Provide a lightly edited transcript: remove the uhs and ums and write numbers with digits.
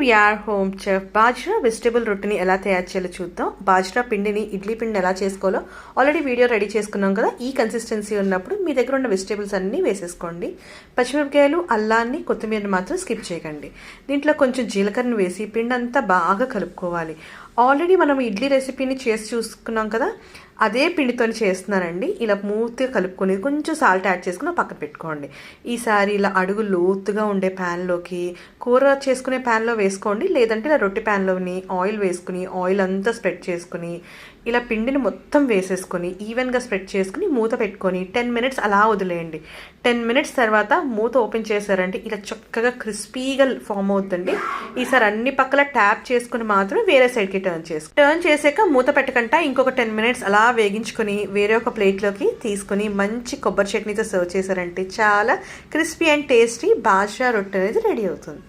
We are home chef. Bajra vegetable రొట్టెని ఎలా తయారు చేయాలో చూద్దాం. బాజ్రా పిండిని ఇడ్లీ పిండిని ఎలా చేసుకోవాలో ఆల్రెడీ వీడియో రెడీ చేసుకున్నాం కదా. ఈ కన్సిస్టెన్సీ ఉన్నప్పుడు మీ దగ్గర ఉన్న వెజిటేబుల్స్ అన్నీ వేసేసుకోండి. పచ్చిమిరపకాయలు, అల్లాన్ని, కొత్తిమీరని మాత్రం స్కిప్ చేయకండి. దీంట్లో కొంచెం జీలకర్రను వేసి పిండి అంతా బాగా కలుపుకోవాలి. ఆల్రెడీ మనం ఇడ్లీ రెసిపీని చేసి చూసుకున్నాం కదా, అదే పిండితో చేస్తున్నానండి. ఇలా మూతిగా కలుపుకొని కొంచెం సాల్ట్ యాడ్ చేసుకుని పక్కన పెట్టుకోండి. ఈసారి ఇలా అడుగు లోతుగా ఉండే ప్యాన్లోకి కూర చేసుకునే ప్యాన్లో వేసుకోండి, లేదంటే ఇలా రొట్టె ప్యాన్లోని ఆయిల్ వేసుకుని ఆయిల్ అంతా స్ప్రెడ్ చేసుకుని ఇలా పిండిని మొత్తం వేసేసుకొని ఈవెన్గా స్ప్రెడ్ చేసుకుని మూత పెట్టుకొని 10 minutes అలా వదిలేయండి. 10 minutes తర్వాత మూత ఓపెన్ చేశారంటే ఇలా చక్కగా క్రిస్పీగా ఫామ్ అవుతుంది. ఈసారి అన్ని పక్కల ట్యాప్ చేసుకుని మాత్రం వేరే సైడ్కి టర్న్ చేసాక మూత పెట్టకుండా ఇంకొక 10 minutes అలా వేగించుకొని వేరే ఒక ప్లేట్లోకి తీసుకొని మంచి కొబ్బరి చట్నీతో సర్వ్ చేశారంటే చాలా క్రిస్పీ అండ్ టేస్టీ బాజ్రా రొట్టె అనేది రెడీ అవుతుంది.